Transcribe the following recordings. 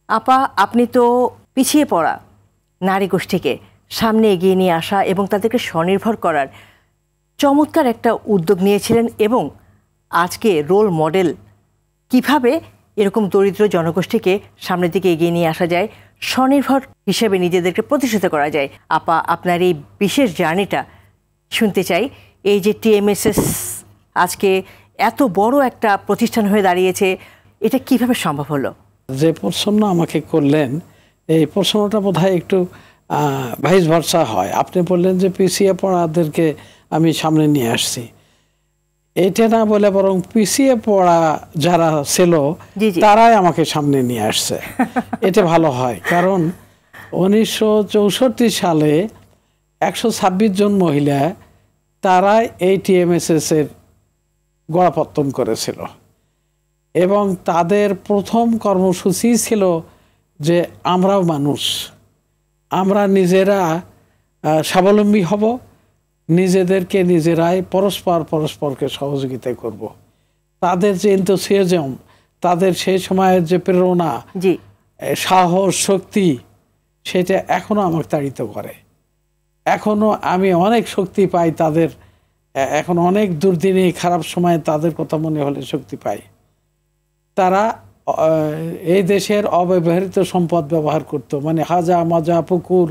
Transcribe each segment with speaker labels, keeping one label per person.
Speaker 1: আপা, আপনি তো পিছিয়ে পড়া নারী গোষ্ঠীকে সামনে এগিয়ে নিয়ে আসা এবং তাদেরকে স্বনির্ভর করার চমৎকার একটা উদ্যোগ নিয়েছিলেন এবং আজকে রোল মডেল কিভাবে এরকম দরিদ্র জনগোষ্ঠীকে সামনের দিকে এগিয়ে নিয়ে আসা যায়, স্বনির্ভর হিসেবে নিজেদেরকে প্রতিষ্ঠিত করা যায়। আপা, আপনার এই বিশেষ জার্নিটা শুনতে চাই। এই যে টিএমএসএস আজকে এত বড় একটা প্রতিষ্ঠান হয়ে দাঁড়িয়েছে, এটা কিভাবে সম্ভব হলো?
Speaker 2: যে প্রশ্ন আমাকে করলেন, এই প্রশ্নটা বোধহয় একটু ভাইস ভার্সা হয়। আপনি বললেন যে পিছিয়ে পড়াদেরকে আমি সামনে নিয়ে আসছি, এটা না বলে বরং পিছিয়ে পড়া যারা ছিল তারাই আমাকে সামনে নিয়ে আসছে। এটা ভালো হয়, কারণ 1964 সালে 126 জন মহিলা তারাই এই টিএমএসএস এর গোড়াপত্তন করেছিল এবং তাদের প্রথম কর্মসূচি ছিল যে আমরাও মানুষ, আমরা নিজেরা স্বাবলম্বী হব, নিজেদেরকে নিজেরাই পরস্পরকে সহযোগিতা করব। তাদের যে এনথুসিয়াজম, তাদের সেই সময়ের যে প্রেরণা, সাহস, শক্তি, সেটা এখনো আমাকে তাড়িত করে। এখনো আমি অনেক শক্তি পাই তাদের, এখন অনেক দুর্দিনে খারাপ সময়ে তাদের কথা মনে হলে শক্তি পাই। তারা এই দেশের অব্যবহৃত সম্পদ ব্যবহার করত, মানে হাজা মাজা, পুকুর,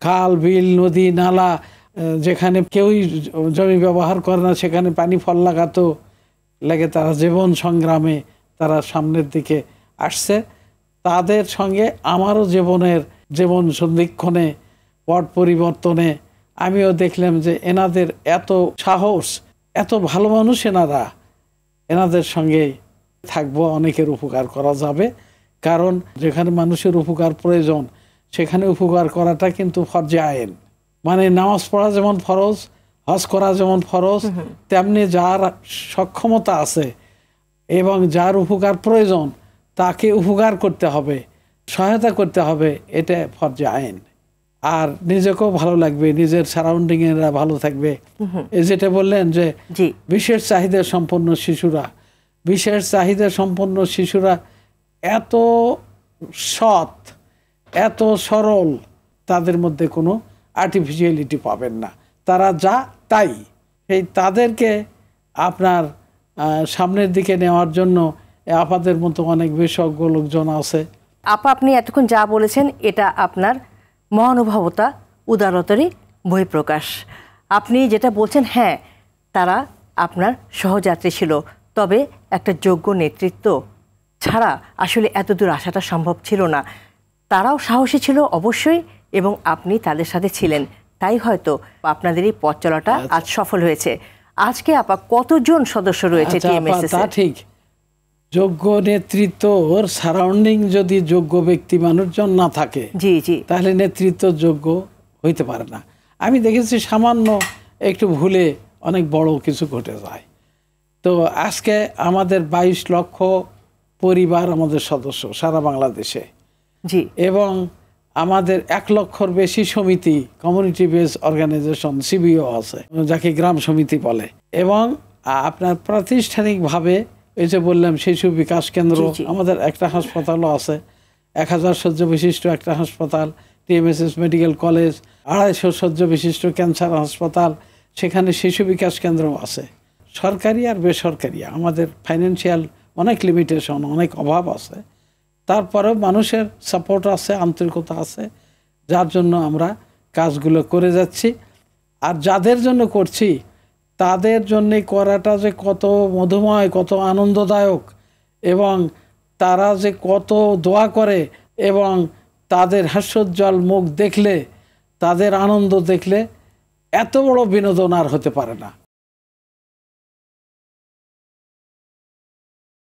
Speaker 2: খাল, বিল, নদী, নালা, যেখানে কেউই জমি ব্যবহার করে না সেখানে পানি ফল লাগাতো, লেগে তারা জীবন সংগ্রামে তারা সামনের দিকে আসছে। তাদের সঙ্গে আমারও জীবন সন্ধিক্ষণে, পট পরিবর্তনে আমিও দেখলাম যে এনাদের এত সাহস, এত ভালো মানুষ এনাদের সঙ্গে থাকবো, অনেকের উপকার করা যাবে। কারণ যেখানে মানুষের উপকার প্রয়োজন সেখানে উপকার করাটা কিন্তু ফরজে আইন। মানে নামাজ পড়া যেমন ফরজ, হজ করা যেমন ফরজ, তেমনি যার সক্ষমতা আছে এবং যার উপকার প্রয়োজন তাকে উপকার করতে হবে, সহায়তা করতে হবে, এটা ফরজে আইন। আর নিজেকেও ভালো লাগবে, নিজের সারাউন্ডিং এরা ভালো থাকবে। এই যেটা বললেন যে বিশেষ চাহিদা সম্পন্ন শিশুরা এত সৎ, এত সরল, তাদের মধ্যে কোনো আর্টিফিশিয়ালিটি পাবেন না, তারা যা তাই। সেই তাদেরকে আপনার সামনের দিকে নেওয়ার জন্য আপাদের মতো অনেক বিশেষজ্ঞ লোকজন আছে।
Speaker 1: আপনি এতক্ষণ যা বলেছেন এটা আপনার মহানুভবতা, উদারতারই বহিঃপ্রকাশ। আপনি যেটা বলছেন, হ্যাঁ, তারা আপনার সহযাত্রী ছিল, তবে একটা যোগ্য নেতৃত্ব ছাড়া আসলে এতদূর আসাটা সম্ভব ছিল না। তারাও সাহসী ছিল অবশ্যই, এবং আপনি তাদের সাথে ছিলেন, তাই হয়তো আপনাদের এই পথ চলাটা আজ সফল হয়েছে। আজকে আপা কতজন সদস্য রয়েছে টিএমএসএস?
Speaker 2: তা ঠিক, যোগ্য নেতৃত্ব ওর সারাউন্ডিং যদি যোগ্য ব্যক্তি মানুষজন না থাকে, তাহলে নেতৃত্ব যোগ্য হইতে পারে না। আমি দেখেছি সামান্য একটু ভুলে অনেক বড় কিছু ঘটে যায়। তো আজকে আমাদের 22 লক্ষ পরিবার আমাদের সদস্য সারা বাংলাদেশে, এবং আমাদের 1 লক্ষর বেশি সমিতি, কমিউনিটি বেস অর্গানাইজেশন, সিবিও আছে, যাকে গ্রাম সমিতি বলে। এবং আপনার প্রাতিষ্ঠানিকভাবে এই যে বললাম শিশু বিকাশ কেন্দ্র, আমাদের একটা হাসপাতালও আছে, 1000 শয্যা বিশিষ্ট একটা হাসপাতাল, টিএমএসএস মেডিকেল কলেজ, 250 শয্যা বিশিষ্ট ক্যান্সার হাসপাতাল, সেখানে শিশু বিকাশ কেন্দ্র আছে। সরকারি আর বেসরকারি আমাদের ফাইন্যান্সিয়াল অনেক লিমিটেশন, অনেক অভাব আছে, তারপরেও মানুষের সাপোর্ট আছে, আন্তরিকতা আছে, যার জন্য আমরা কাজগুলো করে যাচ্ছি। আর যাদের জন্য করছি তাদের জন্য করাটা যে কত মধুময়, কত আনন্দদায়ক, এবং তারা যে কত দোয়া করে, এবং তাদের হাস্যোজ্জ্বল মুখ দেখলে, তাদের আনন্দ দেখলে এত বড় বিনোদন আর হতে পারে না।